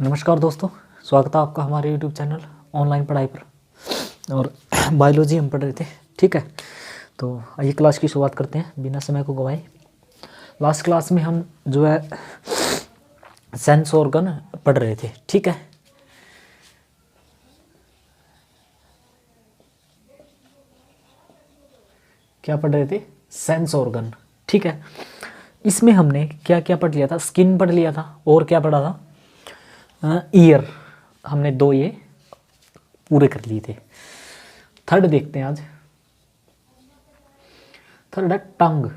नमस्कार दोस्तों, स्वागत है आपका हमारे YouTube चैनल ऑनलाइन पढ़ाई पर। और बायोलॉजी हम पढ़ रहे थे, ठीक है। तो आइए क्लास की शुरुआत करते हैं बिना समय को गवाए। लास्ट क्लास में हम जो है सेंस ऑर्गन पढ़ रहे थे, ठीक है। क्या पढ़ रहे थे? सेंस ऑर्गन, ठीक है। इसमें हमने क्या क्या पढ़ लिया था? स्किन पढ़ लिया था, और क्या पढ़ा था? ईयर। हमने दो ये पूरे कर लिए थे। थर्ड देखते हैं आज। थर्ड है टंग।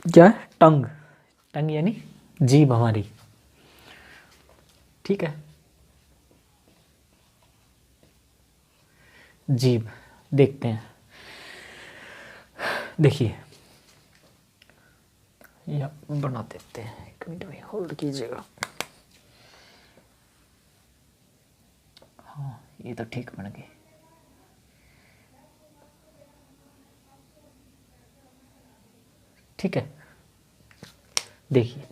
क्या है? टंग। टंग यानी जीभ हमारी, ठीक है। जीभ देखते हैं। देखिए, या बना देते हैं, एक मिनट में होल्ड कीजिएगा। हाँ, ये तो ठीक बन गए। ठीक है, देखिए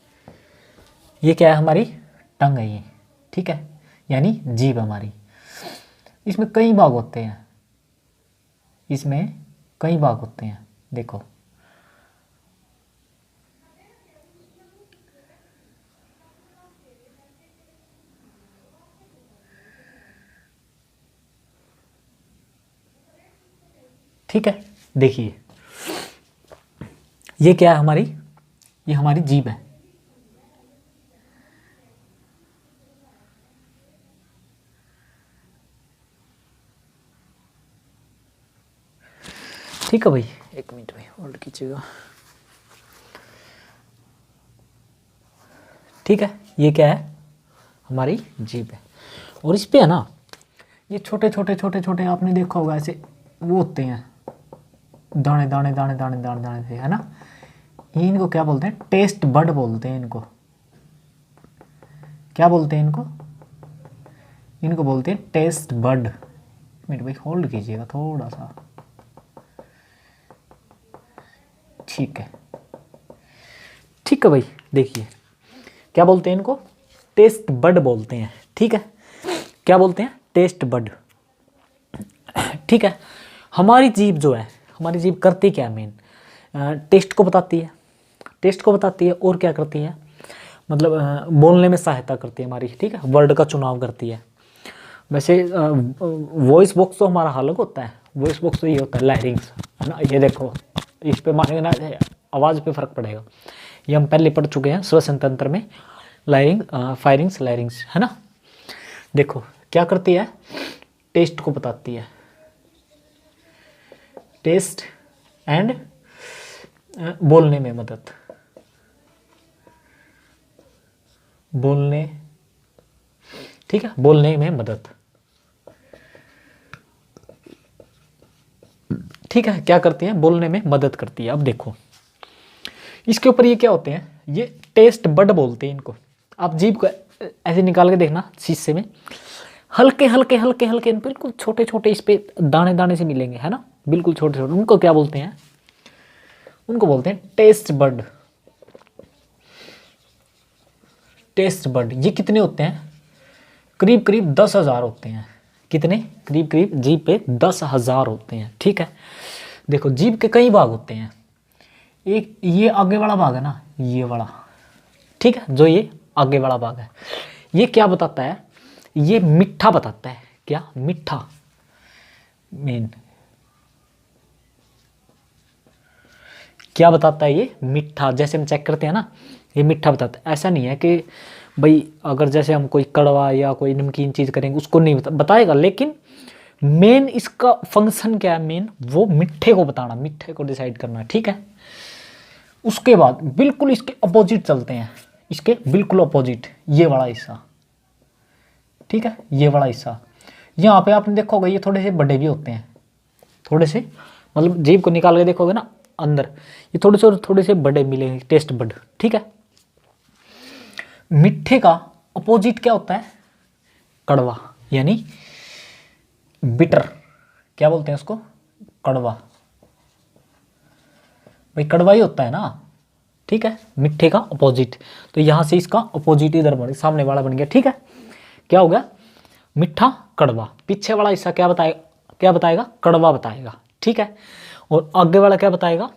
ये क्या है? हमारी टंग है ये, ठीक है, यानी जीभ हमारी। इसमें कई भाग होते हैं, इसमें कई भाग होते हैं। देखो, ठीक है। देखिए ये क्या है? हमारी, ये हमारी जीभ है, ठीक है भाई। एक मिनट में होल्ड कीजिएगा। ठीक है, ये क्या है? हमारी जीभ है। और इस पे है ना, ये छोटे छोटे छोटे छोटे, आपने देखा होगा ऐसे वो होते हैं, दाने दाने दाने दाने दाने दाने से, है ना। ये इनको क्या बोलते हैं? टेस्ट बड बोलते हैं इनको। क्या बोलते हैं इनको? इनको बोलते हैं टेस्ट बड। मिनट भाई होल्ड कीजिएगा थोड़ा सा। ठीक है, ठीक है भाई। देखिए क्या बोलते हैं इनको? टेस्ट बड बोलते हैं, ठीक है। क्या बोलते हैं? टेस्ट बड, ठीक है। हमारी जीभ जो है, हमारी जीभ करती क्या? मेन टेस्ट को बताती है, टेस्ट को बताती है। और क्या करती है? मतलब बोलने में सहायता करती है हमारी, ठीक है। वर्ड का चुनाव करती है। वैसे वॉइस बॉक्स तो हमारा अलग होता है। वॉइस बॉक्स तो ये होता है लैरिंग्स, है ना। ये देखो, इस पे मारेंगे ना, आवाज़ पे फर्क पड़ेगा। ये हम पहले पढ़ चुके हैं श्वसन तंत्र में, लैरिंग, फायरिंग्स, लैरिंग्स, है ना। देखो क्या करती है? टेस्ट को बताती है, टेस्ट एंड बोलने में मदद, बोलने, ठीक है, बोलने में मदद, ठीक है। क्या करती है? बोलने में मदद करती है। अब देखो इसके ऊपर ये क्या होते हैं? ये टेस्ट बड बोलते हैं इनको। आप जीभ को ऐसे निकाल के देखना शीशे में, हल्के हल्के हल्के हल्के बिल्कुल छोटे छोटे इस पे दाने दाने से मिलेंगे, है ना, बिल्कुल छोटे छोटे। उनको क्या बोलते हैं? उनको बोलते हैं टेस्ट बड। टेस्ट बड ये कितने होते हैं? करीब करीब 10,000 होते हैं। कितने? करीब करीब जीभ पे 10,000 होते हैं, ठीक है। देखो जीभ के कई भाग होते हैं। एक ये आगे वाला भाग है ना, ये वाला, ठीक है, जो ये आगे वाला भाग है, ये क्या बताता है? ये मीठा बताता है। क्या? मीठा। मेन क्या बताता है? ये मीठा। जैसे हम चेक करते हैं ना, ये मीठा बताता है। ऐसा नहीं है कि भाई अगर जैसे हम कोई कड़वा या कोई नमकीन चीज़ करेंगे उसको नहीं बताएगा, लेकिन मेन इसका फंक्शन क्या है? मेन वो मीठे को बताना, मीठे को डिसाइड करना, ठीक है। उसके बाद बिल्कुल इसके अपोजिट चलते हैं, इसके बिल्कुल अपोजिट ये वाला हिस्सा, ठीक है, ये वाला हिस्सा। यहाँ पे आपने देखा होगा ये थोड़े से बड़े भी होते हैं, थोड़े से, मतलब जीभ को निकाल के देखोगे ना अंदर, ये थोड़े से बड़े मिलेंगे, टेस्ट बड, ठीक है। मीठे का अपोजिट क्या होता है? कड़वा, यानी बिटर। क्या बोलते हैं उसको? कड़वा। भाई कड़वा ही होता है ना, ठीक है, मिठ्ठे का अपोजिट। तो यहाँ से इसका अपोजिट इधर बन सामने वाला बन गया। ठीक है, क्या हो गया, मिठ्ठा कड़वा। पीछे वाला हिस्सा क्या बताएगा, क्या बताएगा, कड़वा बताएगा। ठीक है, और आगे वाला क्या बताएगा,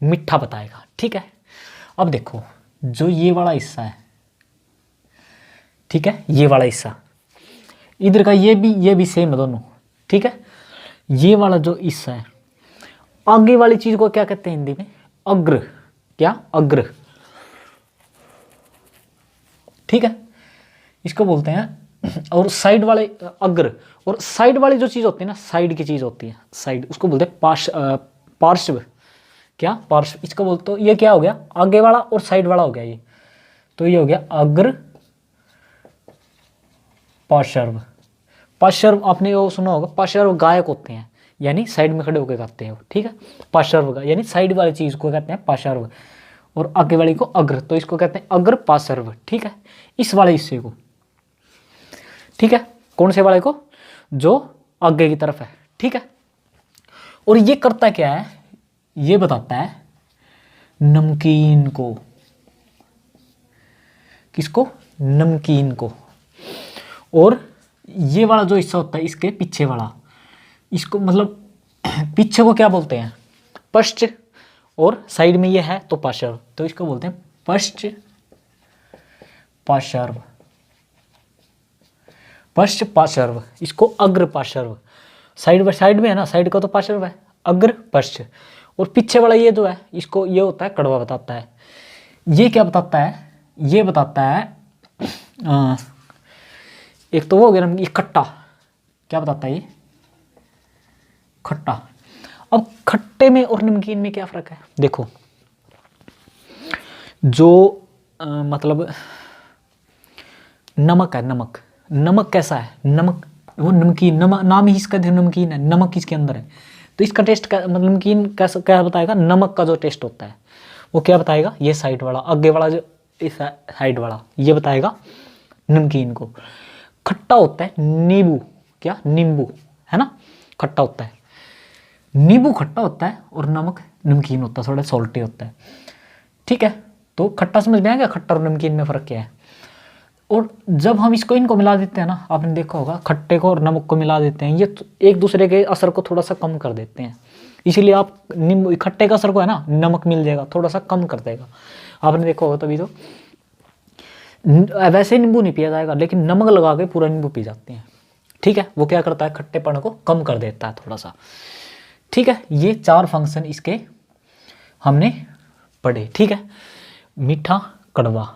मिठ्ठा बताएगा। ठीक है, अब देखो जो ये वाला हिस्सा है, ठीक है, ये वाला हिस्सा इधर का, ये भी सेम है दोनों। ठीक है, ये वाला जो हिस्सा है, आगे वाली चीज को क्या कहते हैं हिंदी में, अग्र। क्या, अग्र। ठीक है, इसको बोलते हैं। और साइड वाले अग्र, और साइड वाली जो चीज होती है ना, साइड की चीज होती है, साइड, उसको बोलते हैं पार्श्व। क्या, पार्श्व, इसको बोलते। तो ये क्या हो गया, आगे वाला और साइड वाला हो गया ये। तो ये हो गया अग्र पार्श्व। पार्श्व आपने वो सुना होगा, पार्श्व गायक होते हैं, यानी साइड में खड़े होकर गाते हैं वो। ठीक है, पार्श्व यानी साइड वाली चीज को कहते हैं पार्श्व, और आगे वाली को अग्र, तो इसको कहते हैं अग्र पार्श्व। ठीक है, इस वाले हिस्से को। ठीक है, कौन से वाले को, जो आगे की तरफ है। ठीक है, और ये करता क्या है, ये बताता है नमकीन को। किसको, नमकीन को। और ये वाला जो हिस्सा होता है इसके पीछे वाला, इसको मतलब पीछे को क्या बोलते हैं, पश्च, और साइड में ये है तो पार्श्व, तो इसको बोलते हैं पश्च पार्श्व। पश्च पार्श्व, इसको अग्र पार्श्व। साइड में है ना, साइड का तो पार्श्व है, अग्र पश्च। और पीछे वाला ये जो है, इसको ये होता है कड़वा बताता है। ये क्या बताता है, ये बताता है एक तो वो हो गया ये खट्टा, क्या बताता है ये, खट्टा। अब खट्टे में और नमकीन में क्या फर्क है, देखो जो मतलब नमक है, नमक कैसा है, नमक वो नमकीन, नमक नाम ही इसका नमकीन है, नमक इसके अंदर है। तो इसका टेस्ट मतलब नमकीन कैसा, क्या बताएगा, नमक का जो टेस्ट होता है वो क्या बताएगा, ये साइड वाला, आगे वाला जो इस साइड वाला, ये बताएगा नमकीन को। खट्टा होता है नींबू, क्या, नींबू है ना, खट्टा होता है, नींबू खट्टा होता है, और नमक नमकीन होता है, थोड़ा सॉल्टी होता है। ठीक है, तो खट्टा समझ में आ गया, खट्टा और नमकीन में फ़र्क क्या है। और जब हम इनको मिला देते हैं ना, आपने देखा होगा, खट्टे को और नमक को मिला देते हैं, ये एक दूसरे के असर को थोड़ा सा कम कर देते हैं। इसीलिए आप नींबू, खट्टे का असर को है ना, नमक मिल जाएगा, थोड़ा सा कम कर देगा। आपने देखा होगा तभी तो। वैसे नींबू नहीं पिया जाएगा, लेकिन नमक लगा के पूरा नींबू पी जाते हैं। ठीक है, वो क्या करता है, खट्टेपन को कम कर देता है थोड़ा सा। ठीक है, ये 4 फंक्शन इसके हमने पढ़े। ठीक है, मीठा कड़वा,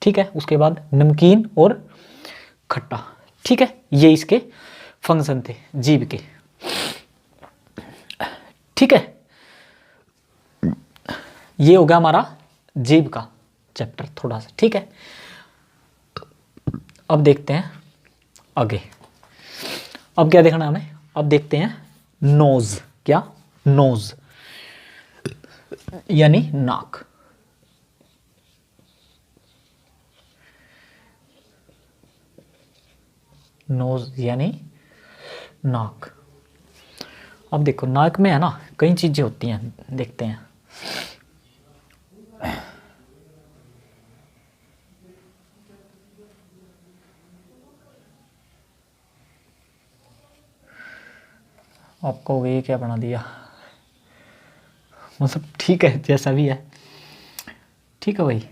ठीक है, उसके बाद नमकीन और खट्टा। ठीक है, ये इसके फंक्शन थे जीभ के। ठीक है, ये हो गया हमारा जीभ का चैप्टर थोड़ा सा। ठीक है, अब देखते हैं आगे। अब क्या देखना हमें, अब देखते हैं नोज। क्या, नोज यानी नाक। नोज यानी नाक। अब देखो, नाक में है ना कई चीजें होती हैं, देखते हैं। आपको ये क्या बना दिया, मतलब ठीक है जैसा भी है, ठीक है भाई,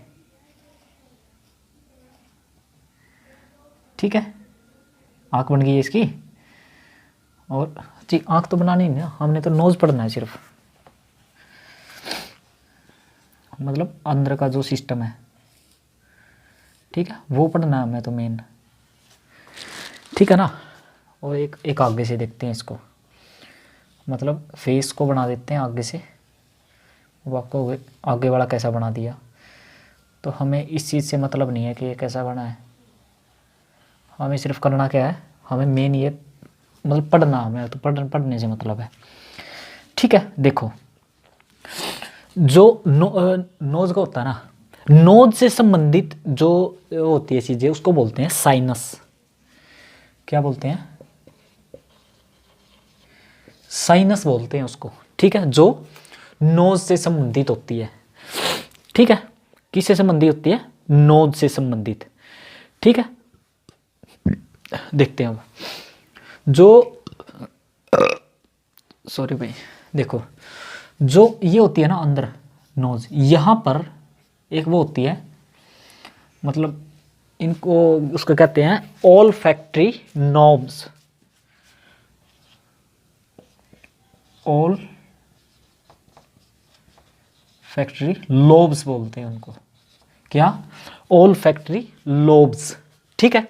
ठीक है, आँख बन गई है इसकी। और जी आँख तो बनानी नहीं ना, हमने तो नोज पढ़ना है सिर्फ, मतलब अंदर का जो सिस्टम है, ठीक है, वो पढ़ना है हमें तो मेन, ठीक है ना। और एक आगे से देखते हैं इसको, मतलब फेस को बना देते हैं आगे से। वो आपको आगे वाला कैसा बना दिया, तो हमें इस चीज़ से मतलब नहीं है कि ये कैसा बना है, हमें सिर्फ करना क्या है, हमें मेन ये मतलब पढ़ना, हमें तो पढ़ने से मतलब है। ठीक है, देखो जो नोज का होता है ना, नोज से संबंधित जो होती है चीज़ें उसको बोलते हैं साइनस। क्या बोलते हैं, साइनस बोलते हैं उसको। ठीक है, जो नोज से संबंधित होती है। ठीक है, किससे संबंधित होती है? नोज से संबंधित। ठीक है, देखते हैं अब जो, सॉरी भाई, देखो जो ये होती है ना अंदर नोज, यहाँ पर एक वो होती है, मतलब इनको उसको कहते हैं all factory knobs, all factory lobes बोलते हैं उनको। क्या? All factory lobes. ठीक है,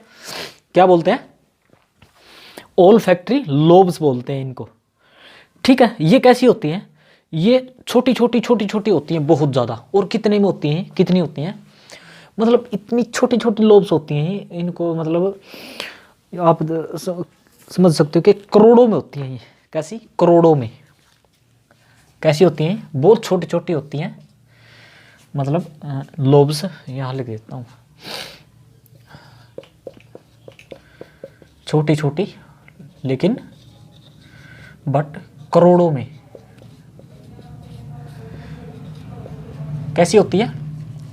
क्या बोलते हैं? ऑल फैक्ट्री लोब्स बोलते हैं इनको। ठीक है, ये कैसी होती हैं? ये छोटी छोटी होती हैं बहुत ज़्यादा। और कितने में होती हैं? कितनी होती हैं? मतलब इतनी छोटी छोटी लोब्स होती हैं इनको, मतलब आप समझ सकते हो कि करोड़ों में होती हैं ये। कैसी? करोड़ों में। कैसी होती हैं? बहुत छोटी छोटी होती हैं, मतलब लोब्स यहाँ लिख देता हूँ, छोटी छोटी लेकिन बट करोड़ों में। कैसी होती है?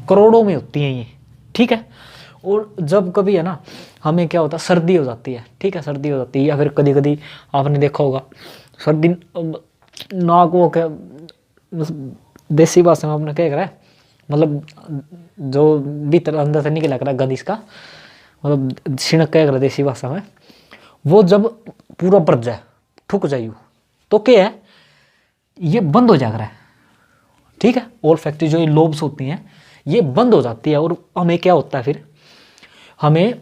करोड़ों में होती हैं ये। ठीक है, और जब कभी है ना हमें क्या होता है, सर्दी हो जाती है। ठीक है, सर्दी हो जाती है, या फिर कभी कभी आपने देखा होगा सर्दी नाक वो क्या, देसी भाषा में आपने क्या करा है, मतलब जो भीतर अंदर से निकला करा गंद इसका, मतलब छिणक क्या करा देसी भाषा में, वो जब पूरा भर जाए, ठुक जाए, तो क्या है, ये बंद हो जाएगा। ठीक है, ऑल फैक्ट्री जो ये लोब्स होती हैं ये बंद हो जाती है, और हमें क्या होता है फिर, हमें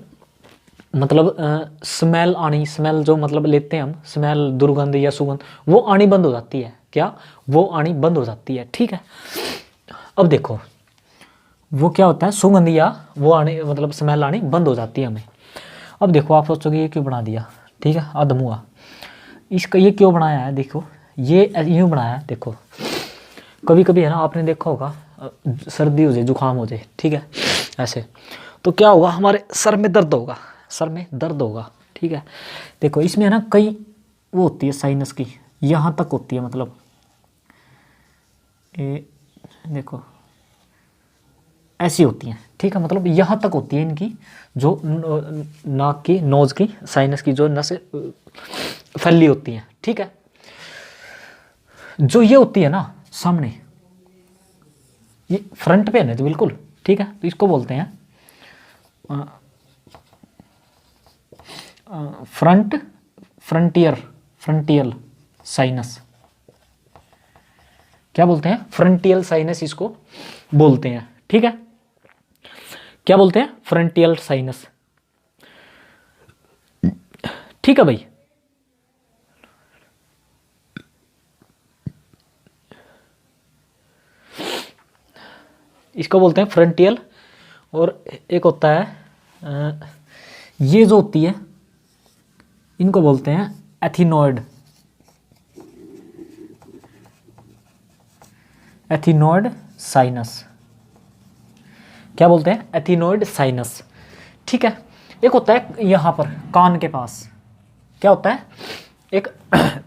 मतलब स्मेल आनी, स्मेल जो मतलब लेते हैं हम, स्मेल दुर्गंध या सुगंध, वो आनी बंद हो जाती है। क्या? वो आनी बंद हो जाती है। ठीक है, अब देखो वो क्या होता है, सुगंध या वो आने मतलब स्मेल आनी बंद हो जाती है हमें। अब देखो आप सोचोगे ये क्यों बना दिया? ठीक है, अधमुआ, इसका ये क्यों बनाया है? देखो ये यूँ बनाया है। देखो कभी कभी है ना, आपने देखा होगा सर्दी हो जाए, जुकाम हो जाए, ठीक है, ऐसे, तो क्या होगा, हमारे सर में दर्द होगा, सर में दर्द होगा। ठीक है, देखो इसमें है ना कई वो होती है साइनस की, यहाँ तक होती है, मतलब ये देखो ऐसी होती हैं। ठीक है, मतलब यहाँ तक होती है इनकी जो नाक की, नोज की, साइनस की जो नसें फैली होती हैं। ठीक है, जो ये होती है ना सामने, ये फ्रंट पे है ना, तो बिल्कुल ठीक है, तो इसको बोलते हैं फ्रंटियल साइनस। क्या बोलते हैं? फ्रंटियल साइनस इसको बोलते हैं। ठीक है, क्या बोलते हैं? फ्रंटियल साइनस। ठीक है भाई, इसको बोलते हैं फ्रंटियल। और एक होता है ये जो होती है, इनको बोलते हैं एथिनॉइड, एथिनॉइड साइनस। क्या बोलते हैं? एथिनॉइड साइनस। ठीक है, एक होता है यहाँ पर कान के पास, क्या होता है, एक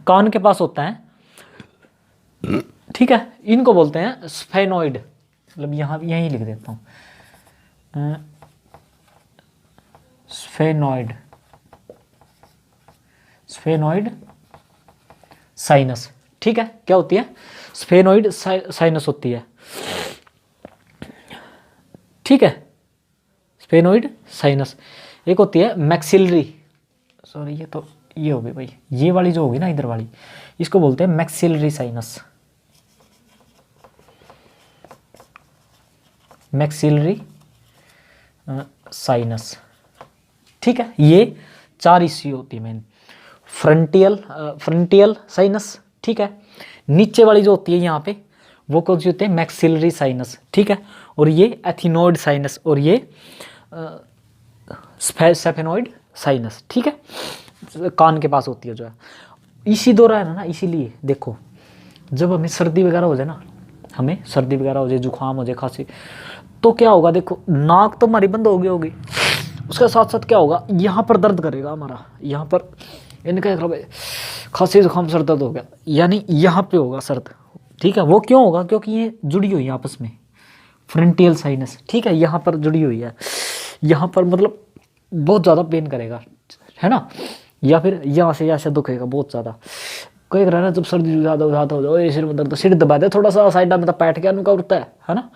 कान के पास होता है। ठीक है, इनको बोलते हैं स्फेनॉइड, मतलब यहाँ यहीं लिख देता हूँ, स्फेनॉइड, स्फेनॉइड साइनस। ठीक है, क्या होती है? स्फेनॉइड साइनस होती है। ठीक है, स्फेनॉइड साइनस। एक होती है मैक्सिलरी, सॉरी ये तो ये होगी भाई, ये वाली जो होगी ना इधर वाली, इसको बोलते हैं मैक्सिलरी साइनस, मैक्सिलरी साइनस। ठीक है, ये चार इश्यू होती है मेन। फ्रंटियल साइनस, ठीक है, नीचे वाली जो होती है यहाँ पे, वो कौन सी होती है? Maxillary sinus. ठीक है, और ये एथिनॉइड साइनस, और ये स्फेनॉइड साइनस। ठीक है, कान के पास होती है जो है, इसी दौरान है ना, इसीलिए देखो जब हमें सर्दी वगैरह हो जाए ना, हमें सर्दी वगैरह हो जाए, जुकाम हो जाए, खांसी, तो क्या होगा, देखो नाक तो हमारी बंद हो गई होगी, उसके साथ साथ क्या होगा, यहाँ पर दर्द करेगा हमारा, यहाँ पर इनका खांसी जुकाम सर दर्द हो गया, यानी यहाँ पे होगा सर्द। ठीक है, वो क्यों होगा? क्योंकि ये जुड़ी हुई है आपस में, फ्रंटियल साइनस, ठीक है, यहाँ पर जुड़ी हुई है, यहाँ पर मतलब बहुत ज़्यादा पेन करेगा, है ना, या फिर यहाँ से दुखेगा बहुत ज़्यादा। कई ना जब सर्दी ज़्यादा ज़्यादा हो जाए सिर में दर्द, तो सिर दबा दे थोड़ा सा साइड में, तो पैट के अनुका उठता है ना।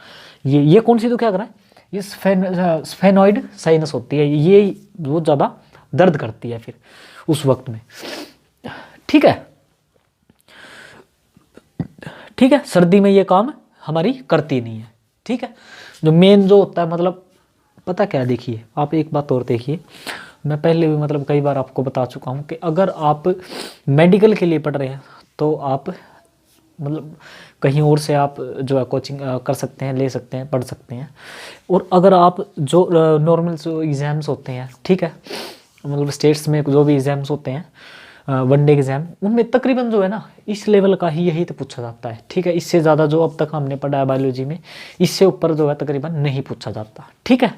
ये कौन सी तो क्या करा है, ये स्फेनॉइड साइनस होती है, ये बहुत ज़्यादा दर्द करती है फिर उस वक्त में, ठीक है। ठीक है, सर्दी में ये काम हमारी करती नहीं है, ठीक है। जो मेन जो होता है मतलब पता क्या है, देखिए आप एक बात और देखिए, मैं पहले भी मतलब कई बार आपको बता चुका हूँ कि अगर आप मेडिकल के लिए पढ़ रहे हैं तो आप मतलब कहीं और से आप जो है कोचिंग कर सकते हैं, ले सकते हैं, पढ़ सकते हैं। और अगर आप जो नॉर्मल जो एग्ज़ाम्स होते हैं, ठीक है, मतलब स्टेट्स में जो भी एग्ज़ाम्स होते हैं, वनडे एग्ज़ाम, उनमें तकरीबन जो है ना इस लेवल का ही यही तो पूछा जाता है, ठीक है। इससे ज़्यादा जो अब तक हमने पढ़ा है बायोलॉजी में, इससे ऊपर जो है तकरीबन नहीं पूछा जाता, ठीक है।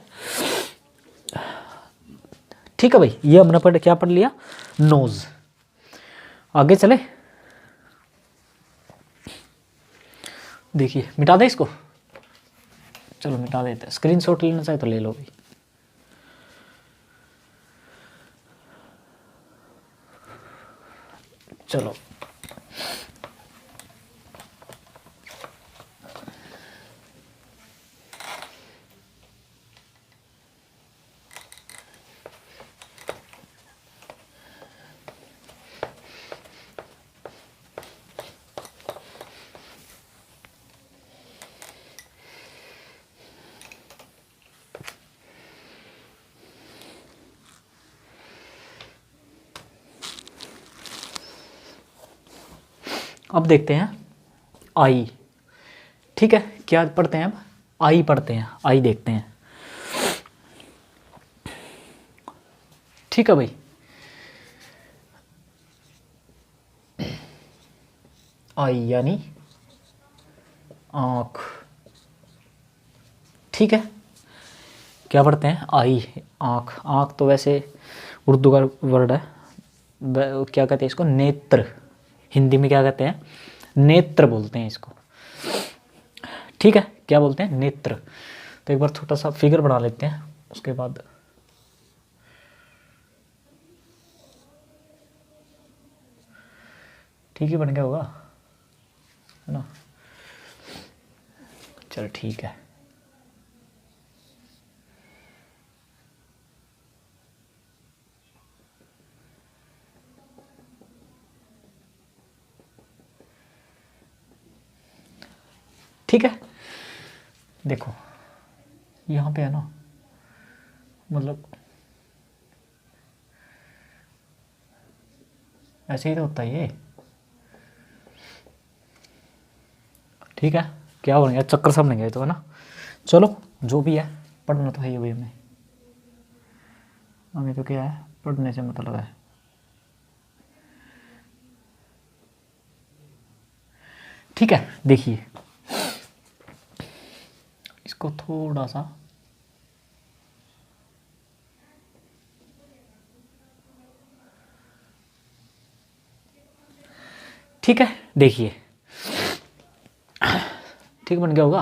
ठीक है भाई, ये हमने क्या पढ़ लिया, नोज। आगे चले, देखिए मिटा दे इसको, चलो मिटा देते हैं, स्क्रीनशॉट लेना चाहे तो ले लो भाई। चलो अब देखते हैं आई, ठीक है। क्या पढ़ते हैं अब, आई पढ़ते हैं, आई देखते हैं, ठीक है भाई। आई यानी आँख, ठीक है। क्या पढ़ते हैं, आई आँख। आँख तो वैसे उर्दू का वर्ड है, क्या कहते हैं इसको, नेत्र। हिंदी में क्या कहते हैं, नेत्र बोलते हैं इसको, ठीक है। क्या बोलते हैं, नेत्र। तो एक बार छोटा सा फिगर बना लेते हैं, उसके बाद ठीक ही बन गया होगा, है ना। चल ठीक है, ठीक है। देखो यहाँ पे है ना, मतलब ऐसे ही तो होता है ये, ठीक है। क्या बन गया, चक्कर सब बन गए तो, है ना। चलो जो भी है, पढ़ना तो है ही भाई, हमें तो क्या है, पढ़ने से मतलब है, ठीक है। देखिए इसको थोड़ा सा, ठीक है, देखिए ठीक बन गया होगा।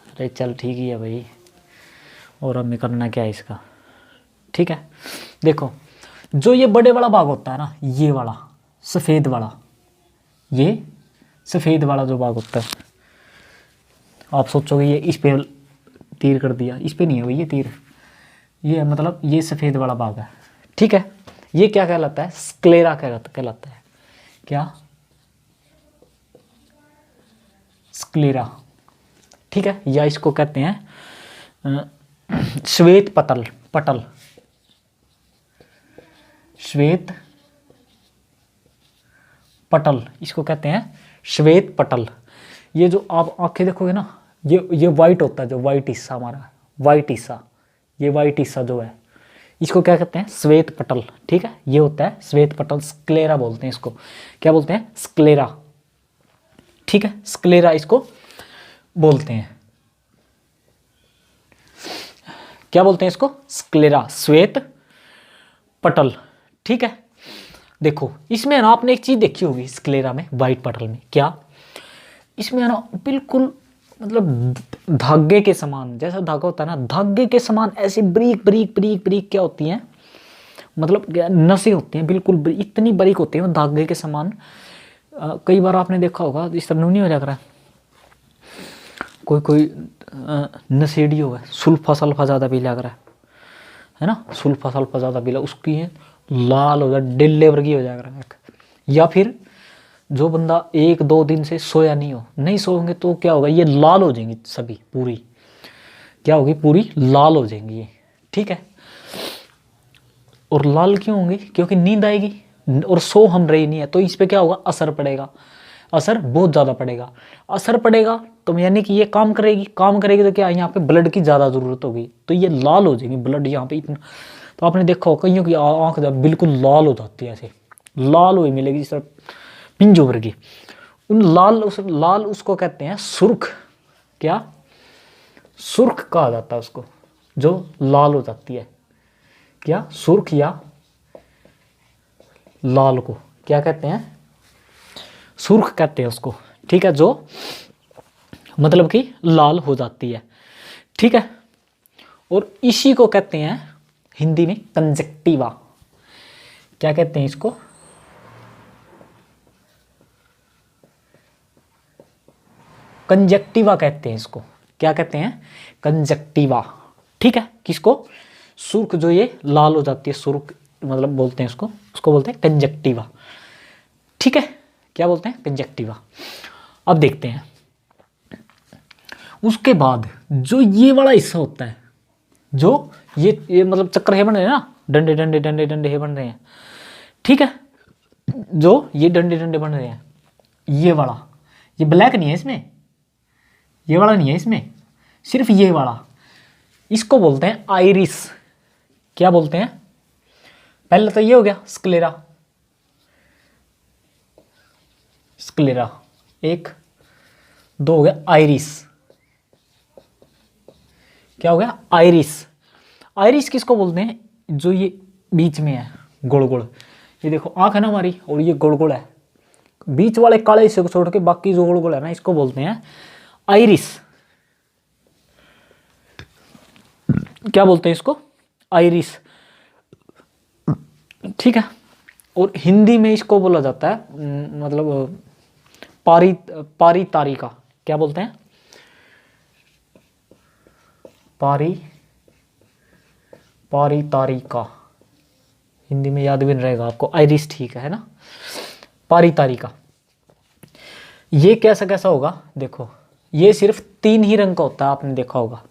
अरे चल ठीक ही है भाई, और हमें करना क्या है इसका, ठीक है। देखो जो ये बड़े वाला भाग होता है ना, ये वाला सफ़ेद वाला, ये सफ़ेद वाला जो भाग होता है, आप सोचोगे ये इस पे तीर कर दिया, इस पे नहीं है भाई ये तीर, ये मतलब ये सफ़ेद वाला भाग है, ठीक है। ये क्या कहलाता है, स्क्लेरा कहलाता है। क्या, स्क्लेरा, ठीक है। या इसको कहते हैं श्वेत पटल, श्वेत पटल, इसको कहते हैं श्वेत पटल। ये जो आप आंखें देखोगे ना, ये वाइट होता है, जो वाइट हिस्सा हमारा, वाइट हिस्सा, ये वाइट हिस्सा जो है, इसको क्या कहते हैं, श्वेत पटल, ठीक है। ये होता है श्वेत पटल, स्क्लेरा बोलते हैं इसको। क्या बोलते हैं, स्क्लेरा, ठीक है। स्क्लेरा इसको बोलते हैं, क्या बोलते हैं इसको, स्क्लेरा, श्वेत पटल, ठीक है। देखो इसमें ना आपने एक चीज देखी होगी स्क्लेरा में, वाइट पटल में, क्या इसमें है ना बिल्कुल मतलब धागे के समान, जैसा धागा होता है ना, धागे के समान ऐसे ब्रीक ब्रीक ब्रीक ब्रीक क्या होती हैं, मतलब क्या नसें होती हैं, बिल्कुल इतनी बारीक होती हैं धागे के समान। कई बार आपने देखा होगा इस तरह नहीं हो जाता, कोई कोई नशेड़ी होगा, सुल्फा सल्फा ज़्यादा पी लग रहा है ना, सुल्फा सल्फा ज़्यादा पीला, उसकी लाल हो जाए, डिल्ले वर्गी हो जाएगा। या फिर जो बंदा 1-2 दिन से सोया नहीं सोएंगे तो क्या होगा, ये लाल हो जाएंगी सभी, पूरी क्या होगी, पूरी लाल हो जाएंगी ये, ठीक है। और लाल क्यों होंगी, क्योंकि नींद आएगी और सो हम रही नहीं है, तो इस पे क्या होगा, असर पड़ेगा, असर बहुत ज़्यादा पड़ेगा। असर पड़ेगा तो यानी कि ये काम करेगी तो क्या, यहाँ पे ब्लड की ज़्यादा ज़रूरत होगी, तो ये लाल हो जाएगी, ब्लड यहाँ पे इतना। तो आपने देखा हो कईयों की आँख बिल्कुल लाल हो जाती है, ऐसे लाल हुई मिलेगी जिस तरह पिंजो भर की। उन लाल उसको कहते हैं सुर्ख, क्या सुर्ख कहा जाता है उसको, जो लाल हो जाती है, क्या सुर्ख या लाल को क्या कहते हैं, सुर्ख कहते हैं उसको, ठीक है, जो मतलब कि लाल हो जाती है, ठीक है। और इसी को कहते हैं हिंदी में कंजक्टिवा। क्या कहते हैं इसको, कंजक्टिवा कहते हैं इसको, क्या कहते हैं, कंजक्टिवा, ठीक है। किसको, सुर्ख जो ये लाल हो जाती है, सुर्ख मतलब बोलते हैं उसको बोलते हैं कंजक्टिवा, ठीक है। क्या बोलते हैं, कंजक्टिवा। अब देखते हैं उसके बाद जो ये वाला हिस्सा होता है, जो ये मतलब चक्कर है बन रहे हैं ना, डंडे डंडे डंडे डंडे है बन रहे हैं, ठीक है। जो ये डंडे डंडे बन रहे हैं, ये वाला, ये ब्लैक नहीं है इसमें, ये वाला नहीं है इसमें, सिर्फ ये वाला, इसको बोलते हैं आइरिस। क्या बोलते हैं, पहले तो ये हो गया स्क्लेरा, स्क्लेरा 1, 2 हो गया आइरिस। क्या हो गया, आइरिस। आइरिस किसको बोलते हैं, जो ये बीच में है गोल गोल, ये देखो आंख है ना हमारी, और ये गोल गोल है, बीच वाले काले हिस्से को छोड़ के बाकी जो गोल गोल है ना, इसको बोलते हैं आइरिस। क्या बोलते हैं इसको, आइरिस, ठीक है। और हिंदी में इसको बोला जाता है मतलब पारीतारिका। क्या बोलते हैं, पारीतारिका, हिंदी में याद भी नहीं रहेगा आपको, आइरिस ठीक है ना, पारीतारिका। ये कैसा कैसा होगा, देखो ये सिर्फ 3 ही रंग का होता है, आपने देखा होगा,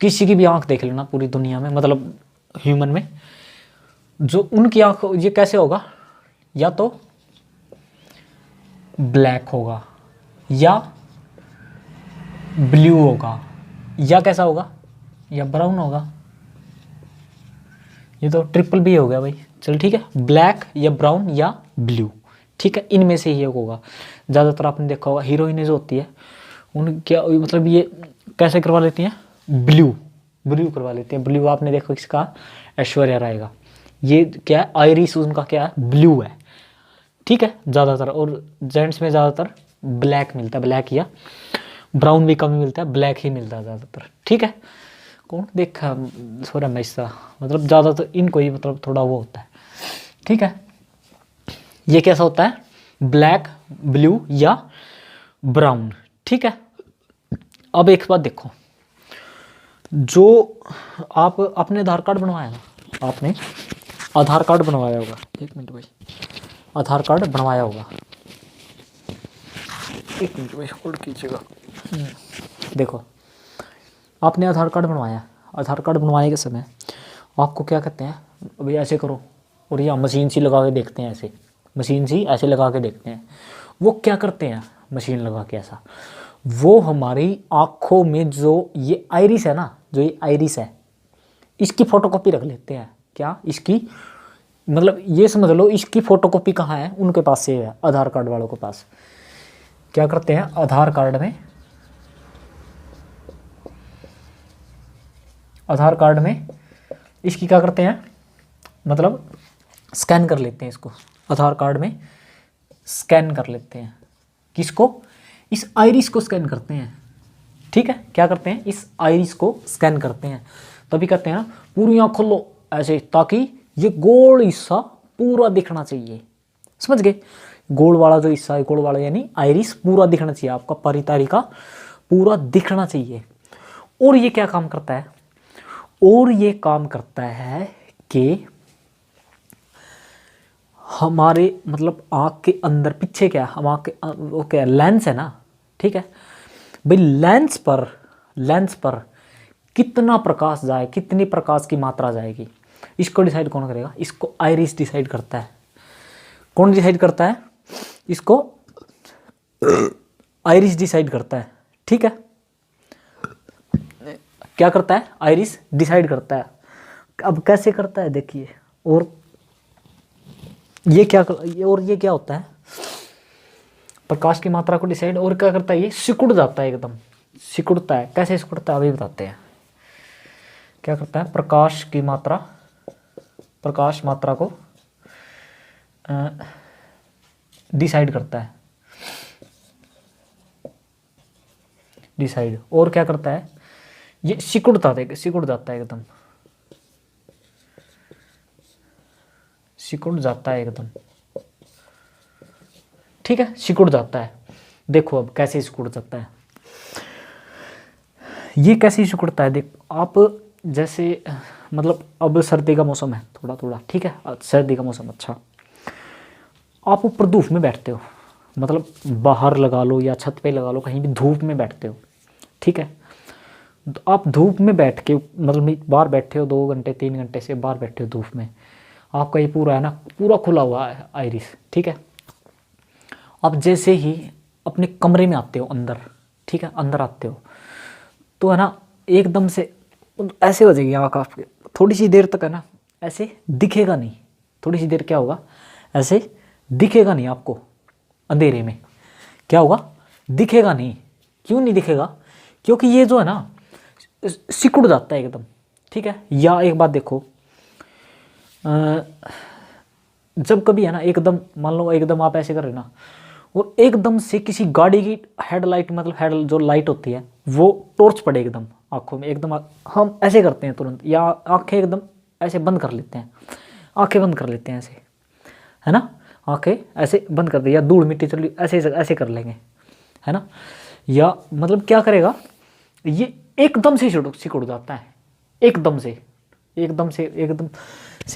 किसी की भी आंख देख लेना पूरी दुनिया में, मतलब ह्यूमन में, जो उनकी आंख, ये कैसे होगा, या तो ब्लैक होगा, या ब्लू होगा, या कैसा होगा, या ब्राउन होगा। ये तो ट्रिपल बी हो गया भाई, चल ठीक है, ब्लैक या ब्राउन या ब्लू, ठीक है, इनमें से ही होगा। ज़्यादातर आपने देखा होगा हीरोइन जो होती है उन क्या मतलब ये कैसे करवा लेती हैं, ब्लू करवा लेती हैं। ब्लू आपने देखो इसका ऐश्वर्या राय का, ये क्या है, आइरिस उनका क्या है, ब्लू है, ठीक है ज़्यादातर। और जेंट्स में ज़्यादातर ब्लैक मिलता है, ब्लैक या ब्राउन भी कम मिलता है, ब्लैक ही मिलता है ज़्यादातर, ठीक है। कौन देखा थोड़ा मैसा, मतलब ज़्यादातर इनको ही मतलब थोड़ा वो होता है, ठीक है। ये कैसा होता है, ब्लैक, ब्लू या ब्राउन, ठीक है। अब एक बात देखो, जो आप अपने आधार कार्ड बनवाया ना, आपने आधार कार्ड बनवाया होगा, 1 मिनट भाई, आधार कार्ड बनवाया होगा, 1 मिनट भाई होल्ड कीजिएगा। देखो आपने आधार कार्ड बनवाया, आधार कार्ड बनवाने के समय आपको क्या कहते हैं, अभी ऐसे करो, और यहाँ मशीन सी लगा के देखते हैं, ऐसे मशीन सी ऐसे लगा के देखते हैं, वो क्या करते हैं, मशीन लगा के ऐसा, वो हमारी आँखों में जो ये आइरिस है ना, जो ये आइरिस है, इसकी फ़ोटोकॉपी रख लेते हैं। क्या, इसकी मतलब ये समझ लो, इसकी फ़ोटोकॉपी कहाँ है, उनके पास से है, आधार कार्ड वालों के पास। क्या करते हैं, आधार कार्ड में इसकी क्या करते हैं, मतलब स्कैन कर लेते हैं इसको, आधार कार्ड में स्कैन कर लेते हैं, किसको, इस आइरिस को स्कैन करते हैं, ठीक है, क्या करते हैं, इस आइरिस को स्कैन करते हैं, तभी कहते हैं ना पूरी आँख खोलो ऐसे, ताकि ये गोल हिस्सा पूरा दिखना चाहिए, समझ गए, गोल वाला जो हिस्सा है, गोल वाला यानी आइरिस पूरा दिखना चाहिए आपका, परितारी का पूरा दिखना चाहिए। और ये क्या काम करता है, और ये काम करता है कि हमारे मतलब आँख के अंदर पीछे क्या हम आँख के वो क्या लेंस है ना, ठीक है भाई, लेंस पर कितना प्रकाश जाए, कितनी प्रकाश की मात्रा जाएगी, इसको डिसाइड कौन करेगा, इसको आइरिस डिसाइड करता है। कौन डिसाइड करता है, इसको आइरिस डिसाइड करता है, ठीक है, क्या करता है, आइरिस डिसाइड करता है। अब कैसे करता है देखिए, और ये क्या होता है, प्रकाश की मात्रा को डिसाइड, और क्या करता है, ये सिकुड़ जाता है, एकदम सिकुड़ता है। कैसे सिकुड़ता है अभी बताते हैं। क्या करता है, प्रकाश मात्रा को डिसाइड करता है, डिसाइड, और क्या करता है, ये सिकुड़ जाता है एकदम, सिकुड़ जाता है एकदम, ठीक है, सिकुड़ जाता है। देखो अब कैसे सिकुड़ जाता है, ये कैसे सिकुड़ता है, देख आप, जैसे मतलब अब सर्दी का मौसम है थोड़ा थोड़ा, ठीक है, सर्दी का मौसम, अच्छा आप ऊपर धूप में बैठते हो, मतलब बाहर लगा लो या छत पे लगा लो, कहीं भी धूप में बैठते हो, ठीक है, तो आप धूप में बैठ के मतलब बाहर बैठे हो 2 घंटे 3 घंटे से बाहर बैठे हो धूप में, आपका ये पूरा है ना पूरा खुला हुआ है आइरिस, ठीक है, आप जैसे ही अपने कमरे में आते हो अंदर, ठीक है, अंदर आते हो तो है ना एकदम से ऐसे हो जाएगी आँख आपके, थोड़ी सी देर तक है ना ऐसे दिखेगा नहीं, थोड़ी सी देर क्या होगा, ऐसे दिखेगा नहीं आपको, अंधेरे में क्या होगा, दिखेगा नहीं। क्यों नहीं दिखेगा, क्योंकि ये जो है ना सिकुड़ जाता है एकदम, ठीक है। या एक बात देखो, जब कभी है ना एकदम मान लो एकदम आप ऐसे कर रहे ना, और एकदम से किसी गाड़ी की हेडलाइट मतलब हेड जो लाइट होती है वो टॉर्च पड़े एकदम आंखों में, एकदम हम ऐसे करते हैं तुरंत, या आंखें एकदम ऐसे बंद कर लेते हैं, आंखें बंद कर लेते हैं ऐसे, है ना, आंखें ऐसे बंद कर दे, या धूल मिट्टी चली ऐसे ऐसे कर लेंगे, है ना, या मतलब क्या करेगा, ये एकदम से सिकुड़ जाता है, एकदम से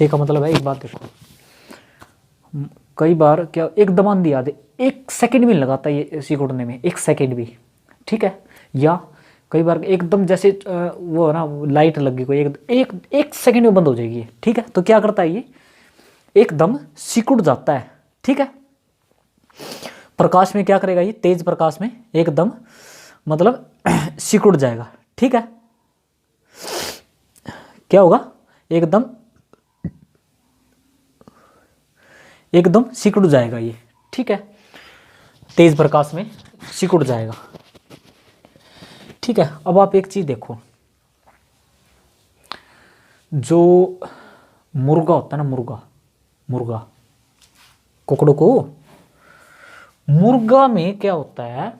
का मतलब है, एक बात देखो, कई बार क्या एकदम आंधी आ दे, 1 सेकंड भी नहीं लगाता ये सिकुड़ने में, 1 सेकंड भी, ठीक है। या कई बार एकदम जैसे वो है ना लाइट लग गई कोई, एक सेकंड में बंद हो जाएगी, ठीक है। तो क्या करता है ये एकदम सिकुड़ जाता है, ठीक है। प्रकाश में क्या करेगा ये, तेज प्रकाश में एकदम मतलब सिकुड़ जाएगा, ठीक है। क्या होगा, एकदम सिकुड़ जाएगा ये, ठीक है, तेज प्रकाश में सिकुड़ जाएगा, ठीक है। अब आप एक चीज देखो, जो मुर्गा होता है ना, मुर्गा कुकड़ों को, मुर्गा में क्या होता है,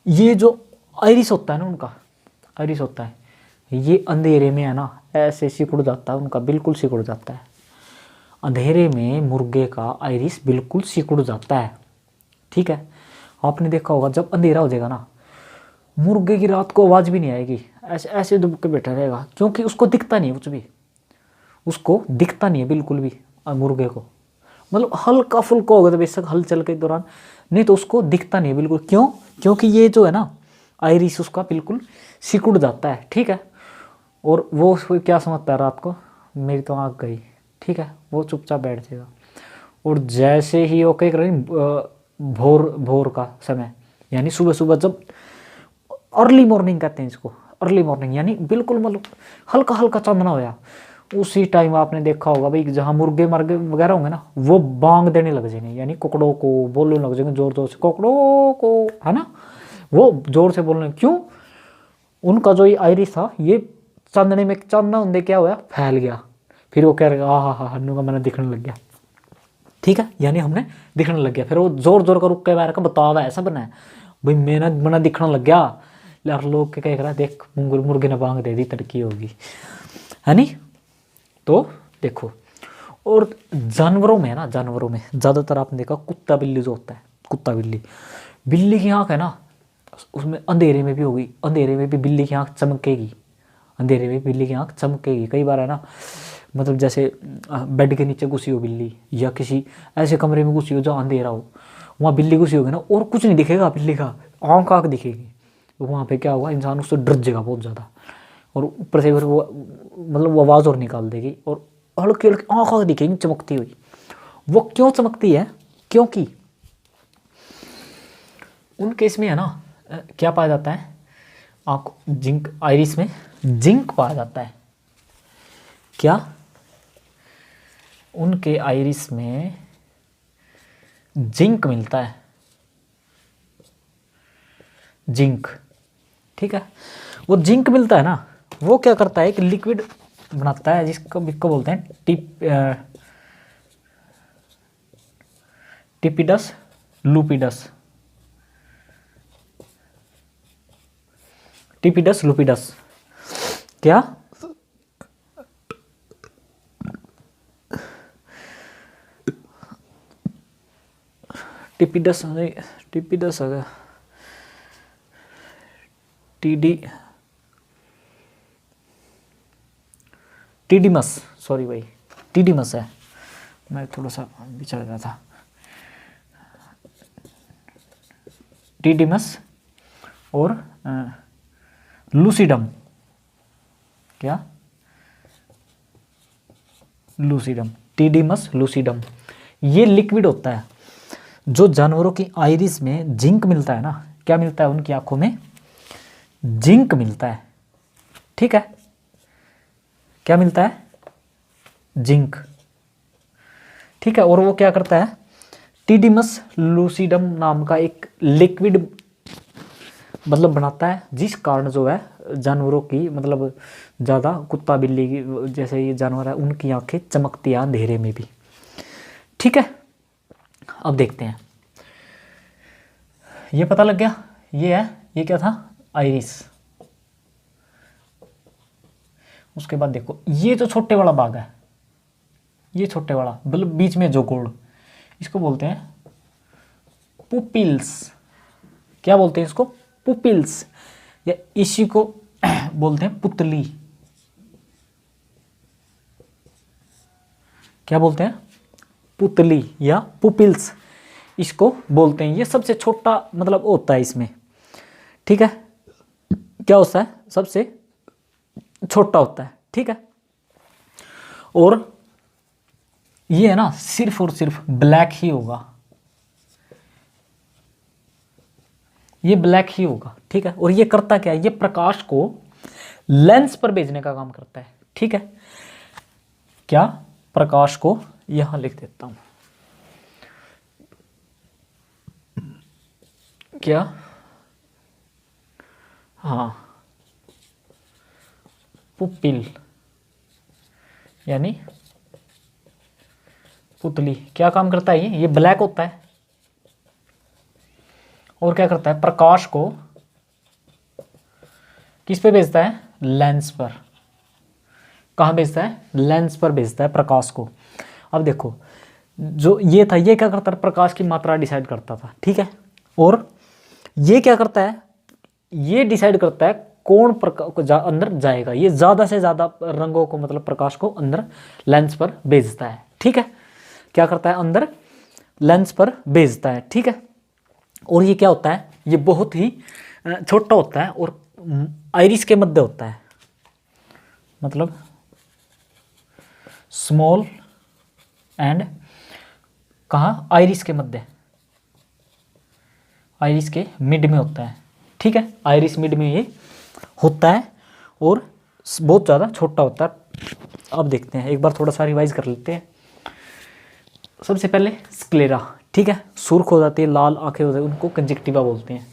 ये जो आइरिस होता है ना उनका, आइरिस होता है, ये अंधेरे में है ना ऐसे सिकुड़ जाता है उनका, बिल्कुल सिकुड़ जाता है, अंधेरे में मुर्गे का आइरिस बिल्कुल सिकुड़ जाता है, ठीक है। आपने देखा होगा जब अंधेरा हो जाएगा ना, मुर्गे की रात को आवाज़ भी नहीं आएगी, ऐसे ऐसे दुब के बैठा रहेगा, क्योंकि उसको दिखता नहीं है कुछ भी, उसको दिखता नहीं है बिल्कुल भी मुर्गे को, मतलब हल्का फुल्का होगा तो बेशक हलचल के दौरान, नहीं तो उसको दिखता नहीं है बिल्कुल। क्यों, क्योंकि ये जो है ना आइरिस उसका बिल्कुल सिकुड़ जाता है, ठीक है। और वो क्या समझता है, रात को मेरी तो आँख गई, ठीक है, वो चुपचाप बैठ जाएगा। और जैसे ही वो क्या करें, भोर का समय यानी सुबह सुबह, जब अर्ली मॉर्निंग कहते हैं इसको, अर्ली मॉर्निंग यानी बिल्कुल मतलब हल्का हल्का चांदना होया, उसी टाइम आपने देखा होगा भाई जहाँ मुर्गे मर्गे वगैरह होंगे ना, वो बांग देने लग जाएंगे, यानी कुकड़ों को बोलने लग जाएंगे जोर जोर से, कुकड़ों को, है ना, वो जोर से बोलने, क्यों, उनका जो ये आइरिस था ये चांदने में, चांदना होंगे क्या हुआ, फैल गया, फिर वो कह रहे हा हन्नू का मैंने दिखने लग गया, ठीक है, यानी हमने दिखने लग गया। फिर वो जोर जोर का रुक के बाहर का बतावा ऐसा बना है भाई, मैंने दिखने लग गया, यार लोग क्या कह रहा, देख मुर्गे ने बांग दे दी तड़की होगी, है नहीं। तो देखो, और जानवरों में है ना, जानवरों में ज़्यादातर आपने देखा कुत्ता बिल्ली जो होता है, कुत्ता बिल्ली, बिल्ली की आँख है ना, उसमें अंधेरे में भी होगी, अंधेरे में भी बिल्ली की आँख चमकेगी, अंधेरे में बिल्ली की आँख चमकेगी। कई बार है ना, मतलब जैसे बेड के नीचे घुसी हो बिल्ली, या किसी ऐसे कमरे में घुसी हो जहाँ अंधेरा हो, वहाँ बिल्ली घुसी होगी ना, और कुछ नहीं दिखेगा, बिल्ली का आँख आँख दिखेगी, तो वहाँ पे क्या होगा, इंसान उससे डर जाएगा बहुत ज़्यादा, और ऊपर से फिर वो मतलब वो आवाज़ और निकाल देगी, और हल्की हल्की आँख आँख दिखेगी चमकती हुई। वो क्यों चमकती है, क्योंकि उन केस में है ना क्या पाया जाता है, आँख जिंक, आइरिस में जिंक पाया जाता है। क्या, उनके आइरिस में जिंक मिलता है, जिंक, ठीक है। वो जिंक मिलता है ना, वो क्या करता है, एक लिक्विड बनाता है जिसको बोलते हैं टिपिडस लुपिडस, टिपिडस लुपिडस। क्या, टिपिडस, टिपिडस है, टीडीमस, सॉरी भाई, टीडीमस है, मैं थोड़ा सा बिछड़ गया था, टीडीमस और लूसीडम। क्या, लूसीडम, टीडीमस लूसीडम, ये लिक्विड होता है जो जानवरों की आइरिस में जिंक मिलता है ना। क्या मिलता है उनकी आंखों में, जिंक मिलता है, ठीक है। क्या मिलता है, जिंक, ठीक है। और वो क्या करता है, टीडीमस लूसीडम नाम का एक लिक्विड मतलब बनाता है, जिस कारण जो है जानवरों की मतलब ज़्यादा, कुत्ता बिल्ली की जैसे ये जानवर है उनकी आंखें चमकती हैं अंधेरे में भी, ठीक है। अब देखते हैं, ये पता लग गया, ये है, ये क्या था, आइरिस। उसके बाद देखो ये जो छोटे वाला भाग है, ये छोटे वाला मतलब बीच में जो गोल, इसको बोलते हैं पुपिल्स। क्या बोलते हैं इसको, पुपिल्स, या इसी को बोलते हैं पुतली। क्या बोलते हैं, पुतली या पुपिल्स इसको बोलते हैं। ये सबसे छोटा मतलब होता है इसमें, ठीक है। क्या होता है, सबसे छोटा होता है, ठीक है। और ये है ना सिर्फ और सिर्फ ब्लैक ही होगा, ये ब्लैक ही होगा, ठीक है। और ये करता क्या है, ये प्रकाश को लेंस पर भेजने का काम करता है, ठीक है। क्या, प्रकाश को यहां लिख देता हूं, क्या, हाँ, पुपिल यानी पुतली। क्या काम करता है, ये ब्लैक होता है, और क्या करता है, प्रकाश को किस पे भेजता है, लेंस पर। कहाँ भेजता है, लेंस पर भेजता है प्रकाश को। अब देखो जो ये था, ये क्या करता है, प्रकाश की मात्रा डिसाइड करता था, ठीक है। और ये क्या करता है, ये डिसाइड करता है कौन अंदर जाएगा, ये ज़्यादा से ज़्यादा रंगों को मतलब प्रकाश को अंदर लेंस पर भेजता है, ठीक है। क्या करता है, अंदर लेंस पर भेजता है, ठीक है। और ये क्या होता है, ये बहुत ही छोटा होता है और आइरिस के मध्य होता है, मतलब स्मॉल एंड कहाँ, आइरिस के मध्य, आइरिस के मिड में होता है, ठीक है। आइरिस मिड में ये होता है और बहुत ज़्यादा छोटा होता है। अब देखते हैं, एक बार थोड़ा सा रिवाइज कर लेते हैं। सबसे पहले स्क्लेरा, ठीक है, सुर्ख हो जाती है, लाल आंखें हो जाती है, उनको कंजक्टिवा बोलते हैं,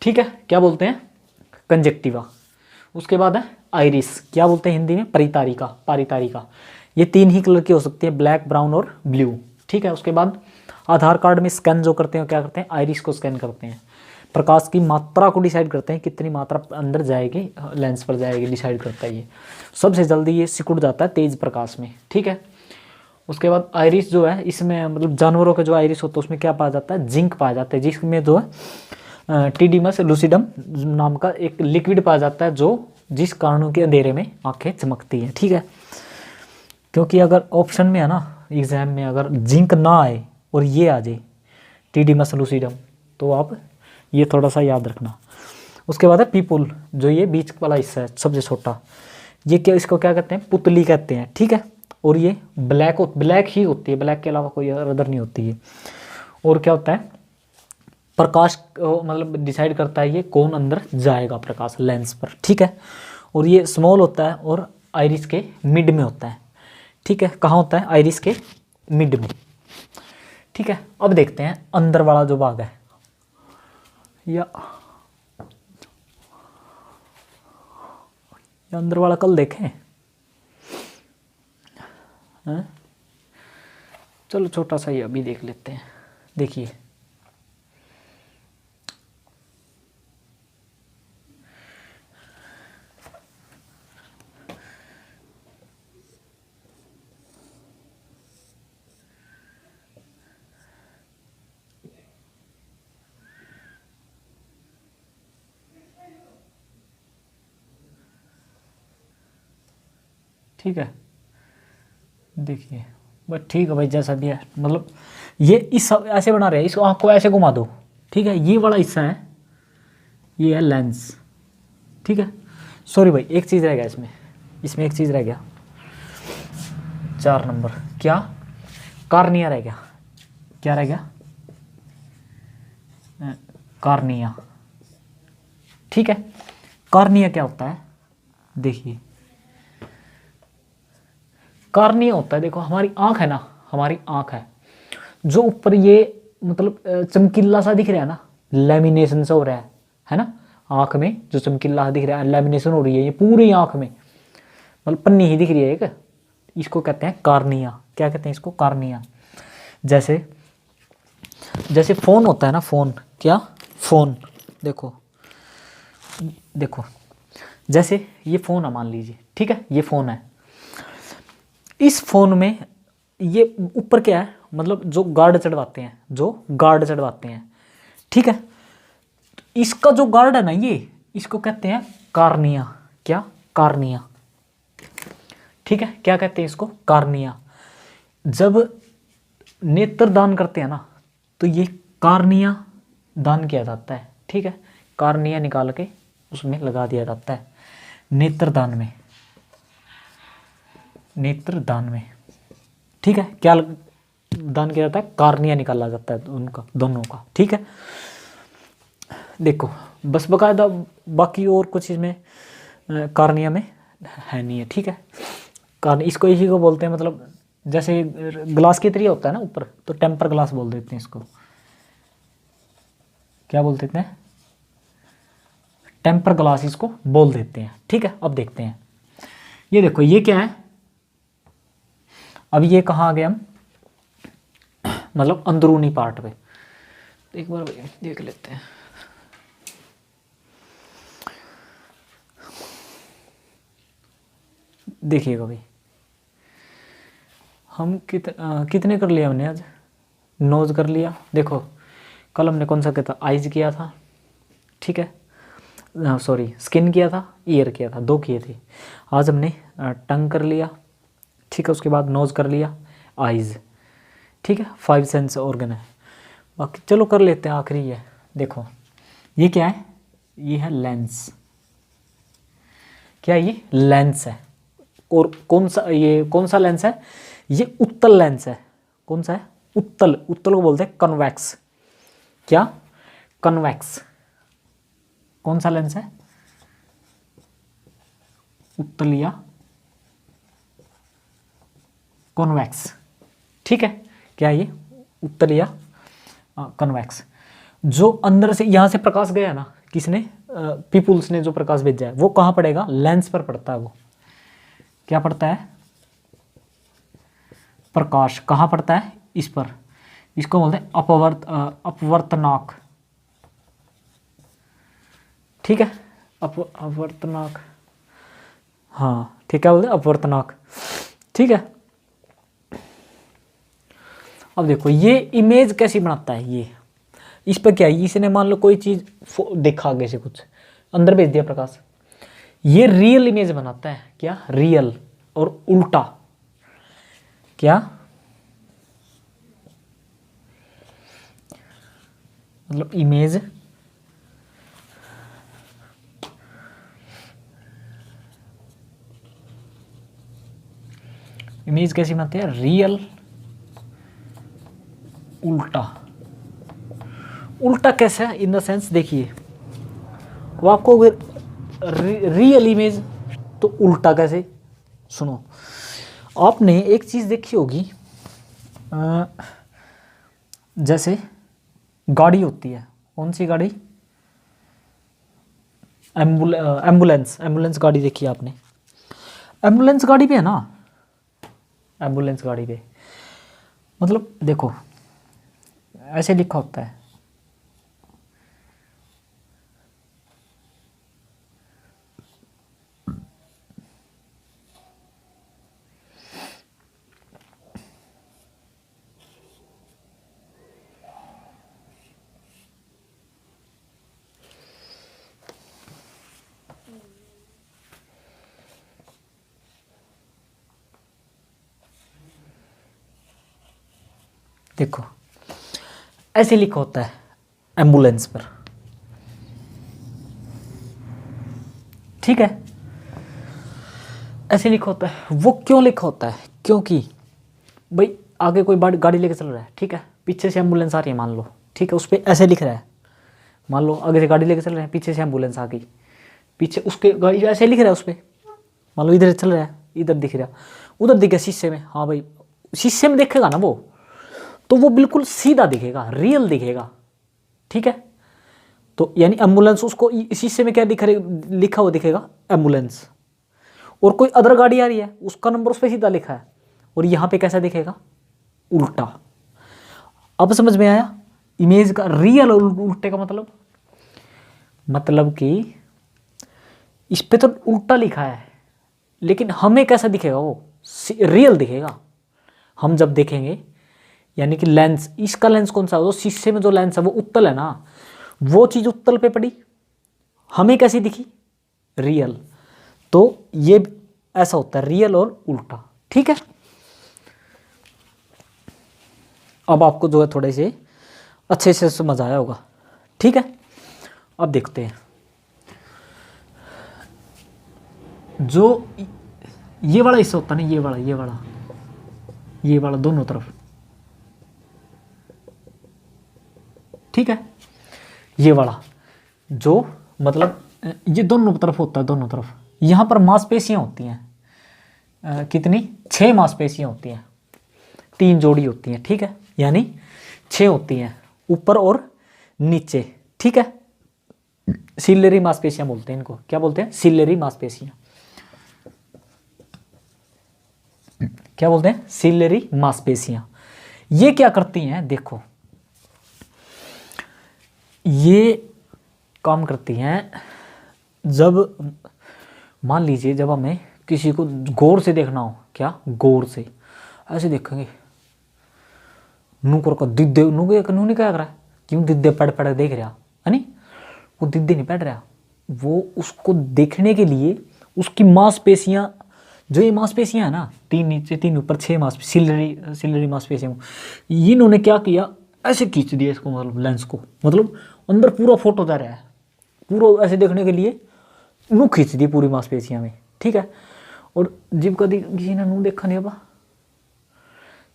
ठीक है। क्या बोलते हैं, कंजक्टिवा। उसके बाद है आइरिस, क्या बोलते हैं हिंदी में, परितारिका, पारितारिका। ये तीन ही कलर की हो सकती है, ब्लैक, ब्राउन और ब्लू, ठीक है। उसके बाद आधार कार्ड में स्कैन जो करते हैं क्या करते हैं, आइरिस को स्कैन करते हैं। प्रकाश की मात्रा को डिसाइड करते हैं, कितनी मात्रा अंदर जाएगी लेंस पर जाएगी, डिसाइड करता है ये। सबसे जल्दी ये सिकुड़ जाता है तेज प्रकाश में, ठीक है। उसके बाद आइरिस जो है, इसमें मतलब जानवरों के जो आइरिस होता है उसमें क्या पाया जाता है, जिंक पाया जाता है, जिसमें जो है टीडीमस लूसिडम नाम का एक लिक्विड पाया जाता है, जो जिस कारणों के अंधेरे में आंखें चमकती हैं, ठीक है। क्योंकि अगर ऑप्शन में है ना एग्जाम में अगर जिंक ना आए और ये आ जाए टीडीमस लूसिडम, तो आप ये थोड़ा सा याद रखना। उसके बाद है पीपुल, जो ये बीच वाला हिस्सा है सबसे छोटा, ये क्या, इसको क्या कहते हैं, पुतली कहते हैं, ठीक है। और ये ब्लैक ही होती है, ब्लैक के अलावा कोई अदर नहीं होती है। और क्या होता है, प्रकाश मतलब डिसाइड करता है ये कौन अंदर जाएगा प्रकाश लेंस पर, ठीक है। और ये स्मॉल होता है और आइरिस के मिड में होता है, ठीक है। कहाँ होता है, आइरिस के मिड में, ठीक है। अब देखते हैं अंदर वाला जो भाग है, या अंदर वाला कल देखें, हैं? चलो छोटा सा ये अभी देख लेते हैं। देखिए ठीक है, देखिए बस ठीक है भाई, जैसा भी है मतलब ये इस ऐसे बना रहे हैं, इसको आँख को ऐसे घुमा दो, ठीक है। ये वाला हिस्सा है, ये है लेंस, ठीक है। सॉरी भाई एक चीज़ रह गया इसमें, इसमें एक चीज़ रह गया, 4 नंबर, क्या, कार्निया रह गया, क्या रह गया, कार्निया, ठीक है। कार्निया क्या होता है, देखिए कार्निया होता है, देखो हमारी आंख है ना, हमारी आंख है जो ऊपर ये मतलब चमकीला सा दिख रहा है ना, लेमिनेशन सा हो रहा है ना, आंख में जो चमकीला सा दिख रहा है, लेमिनेशन हो रही है ये पूरी आंख में, मतलब पन्नी ही दिख रही है एक, इसको कहते हैं कार्निया। क्या कहते हैं इसको, कार्निया। जैसे जैसे फोन होता है ना, फोन, क्या, फोन, देखो देखो जैसे ये फोन है मान लीजिए, ठीक है, ये फोन है, इस फोन में ये ऊपर क्या है, मतलब जो गार्ड चढ़वाते हैं, जो गार्ड चढ़वाते हैं, ठीक है। तो इसका जो गार्ड है ना, ये इसको कहते हैं कार्निया, क्या, कार्निया, ठीक है। क्या कहते हैं इसको, कार्निया। जब नेत्र दान करते हैं ना, तो ये कार्निया दान किया जाता है, ठीक है। कार्निया निकाल के उसमें लगा दिया जाता है नेत्रदान में, नेत्रदान में, ठीक है। क्या दान किया जाता है, कार्निया निकाला जाता है उनका, दोनों का, ठीक है। देखो बस बकायदा, बाकी और कुछ इसमें कार्निया में है नहीं है, ठीक है। कार्निया इसको इसी को बोलते हैं, मतलब जैसे ग्लास की तरह होता है ना ऊपर, तो टेम्पर ग्लास बोल देते हैं इसको, क्या बोल देते हैं, टेम्पर ग्लास इसको बोल देते हैं, ठीक है। अब देखते हैं, ये देखो ये क्या है, अब ये कहाँ आ गए हम, मतलब अंदरूनी पार्ट पे, एक बार देख लेते हैं। देखिएगा भाई, हम कितने कर लिया हमने आज, नोज कर लिया, देखो कल हमने कौन सा किया था, आइज किया था, ठीक है, सॉरी स्किन किया था, ईयर किया था, 2 किए थे। आज हमने टंग कर लिया, ठीक है। उसके बाद नोज कर लिया, आइज़, ठीक है। 5 सेंस ऑर्गन है, बाकी चलो कर लेते हैं, आखिरी है। देखो ये क्या है, ये है लेंस, क्या, ये लेंस है। और कौन सा, ये कौन सा लेंस है, ये उत्तल लेंस है। कौन सा है, उत्तल, उत्तल को बोलते हैं कन्वेक्स, क्या, कन्वेक्स। कौन सा लेंस है, उत्तल या कॉन्वेक्स, ठीक है। क्या ये, उत्तल या कन्वेक्स। जो अंदर से यहाँ से प्रकाश गया ना, किसने, पीपुल्स ने जो प्रकाश भेजा है, वो कहाँ पड़ेगा, लेंस पर पड़ता है। वो क्या पड़ता है, प्रकाश कहाँ पड़ता है, इस पर, इसको बोलते हैं अपवर्तनाक, ठीक है, अपवर्तनांक, हाँ ठीक है, बोलते हैं अपवर्तनांक, ठीक है। अब देखो ये इमेज कैसी बनाता है, ये इस पर क्या है, इसने मान लो कोई चीज देखा आगे से, कुछ अंदर भेज दिया प्रकाश, ये रियल इमेज बनाता है, क्या रियल, और उल्टा क्या, मतलब इमेज इमेज कैसी बनाती है, रियल उल्टा। उल्टा कैसा है, इन द सेंस देखिए, वो आपको रियल इमेज तो उल्टा कैसे, सुनो, आपने एक चीज देखी होगी, जैसे गाड़ी होती है, कौन सी गाड़ी, एम्बुलेंस गाड़ी देखी है आपने, एम्बुलेंस गाड़ी पे है ना, एम्बुलेंस गाड़ी पे मतलब देखो ऐसे लिखा होता है, देखो ऐसे लिखा होता है एम्बुलेंस पर, ठीक है, ऐसे लिखा होता है। वो क्यों लिखा होता है, क्योंकि भाई आगे कोई गाड़ी लेके चल रहा है, ठीक है, पीछे से एम्बुलेंस आ रही है मान लो, ठीक है, उस पर ऐसे लिख रहा है, मान लो आगे से गाड़ी लेके चल रहे हैं, पीछे से एम्बुलेंस आ गई, पीछे उसके गाड़ी ऐसे लिख रहा है उस पर, मान लो इधर चल रहा है, इधर दिख रहा, उधर दिखे शीशे में, हाँ भाई शीशे में देखेगा ना वो, तो वो बिल्कुल सीधा दिखेगा, रियल दिखेगा, ठीक है। तो यानी एम्बुलेंस, उसको शीशे में क्या लिखा हुआ दिखेगा, एम्बुलेंस, और कोई अदर गाड़ी आ रही है उसका नंबर उस पर सीधा लिखा है, और यहाँ पे कैसा दिखेगा, उल्टा। अब समझ में आया इमेज का रियल और उल्टे का मतलब कि इस पे तो उल्टा लिखा है, लेकिन हमें कैसा दिखेगा, वो रियल दिखेगा हम जब देखेंगे, यानी कि लेंस, इसका लेंस कौन सा है, वो शीशे में जो लेंस है वो उत्तल है ना, वो चीज उत्तल पे पड़ी, हमें कैसी दिखी, रियल। तो ये ऐसा होता है रियल और उल्टा, ठीक है। अब आपको जो है थोड़े से अच्छे से समझ आया होगा, ठीक है। अब देखते हैं जो ये वाला हिस्सा होता है ना, ये वाला दोनों तरफ, ठीक है, ये वाला जो मतलब ये दोनों तरफ होता है, दोनों तरफ, यहाँ पर मांसपेशियाँ होती हैं, कितनी, 6 मांसपेशियाँ होती हैं, 3 जोड़ी होती हैं, ठीक है, यानी 6 होती हैं ऊपर और नीचे, ठीक है। सिलेरी मांसपेशियाँ बोलते हैं इनको, क्या बोलते हैं, सिलेरी मांसपेशियाँ, क्या बोलते हैं, सिलेरी मांसपेशियाँ। ये क्या करती हैं, देखो ये काम करती हैं, जब मान लीजिए जब हमें किसी को गौर से देखना हो, क्या गौर से ऐसे देखेंगे, नूकर का दिद्दे नू नहीं क्या कर रहा है, क्यों दिद्दे पड़ पड़ देख रहा है नहीं, वो दिद्दे नहीं पड़ रहा, वो उसको देखने के लिए उसकी मांसपेशियां, जो ये मांसपेशियां है ना, 3 नीचे 3 ऊपर, 6 सिलेरी मांसपेशियां, इन्होंने क्या किया, ऐसे खींच दिया इसको, मतलब लेंस को, मतलब अंदर पूरा फोटो जा रहा है, पूरा ऐसे देखने के लिए नू खींच दी पूरी मांसपेशियां में, ठीक है। और जीभ का किसी ने नू देखा नहीं अब,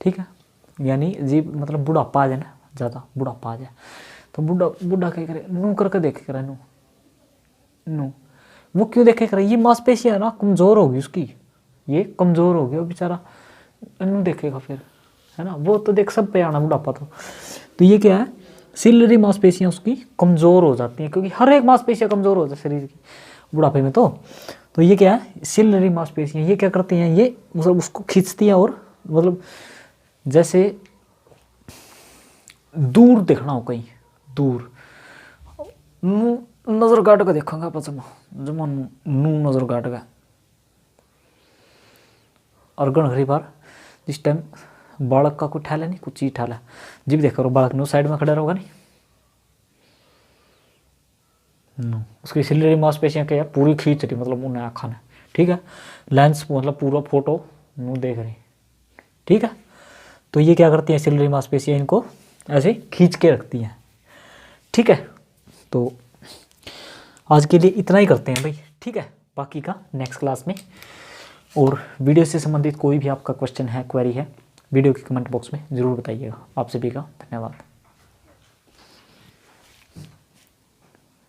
ठीक है, यानी जीभ मतलब बुढ़ापा आ जाए ना, ज़्यादा बुढ़ापा आ जाए तो बुढ़ा क्या करे, नू करके देखे करे, नू वो क्यों देखे करे, ये मांसपेशियां ना कमज़ोर होगी उसकी, ये कमज़ोर हो गया बेचारा, नू देखेगा फिर, है ना, वो तो देख सब पे आना बुढ़ापा तो ये क्या है, सिलेरी मांसपेशियां उसकी कमज़ोर हो जाती हैं, क्योंकि हर एक मांसपेशियां कमज़ोर हो जाती है शरीर की बुढ़ापे में, तो ये क्या है, सिलेरी मांसपेशियां, ये क्या करती हैं, ये मतलब उसको खींचती हैं, और मतलब जैसे दूर देखना हो कहीं, दूर नज़र काट के देखूंगा पचम जमा नू नज़र काट का और घरी बार जिस टाइम बालक का कोई ठाला नहीं कुछ चीज ठाला जी भी देखो बालक नो साइड में खड़ा रहोगा नहीं उसकी सिलेरी मांसपेशियां क्या है पूरी खींच रही मतलब उन्हें आँखा ने ठीक है लेंस मतलब पूरा फोटो नू देख रही ठीक है। तो ये क्या करती हैं सिलेरी मांसपेशियां इनको ऐसे खींच के रखती हैं ठीक है। तो आज के लिए इतना ही करते हैं भाई ठीक है बाकी का नेक्स्ट क्लास में। और वीडियो से संबंधित कोई भी आपका क्वेश्चन है क्वेरी है वीडियो के कमेंट बॉक्स में ज़रूर बताइएगा। आप सभी का धन्यवाद।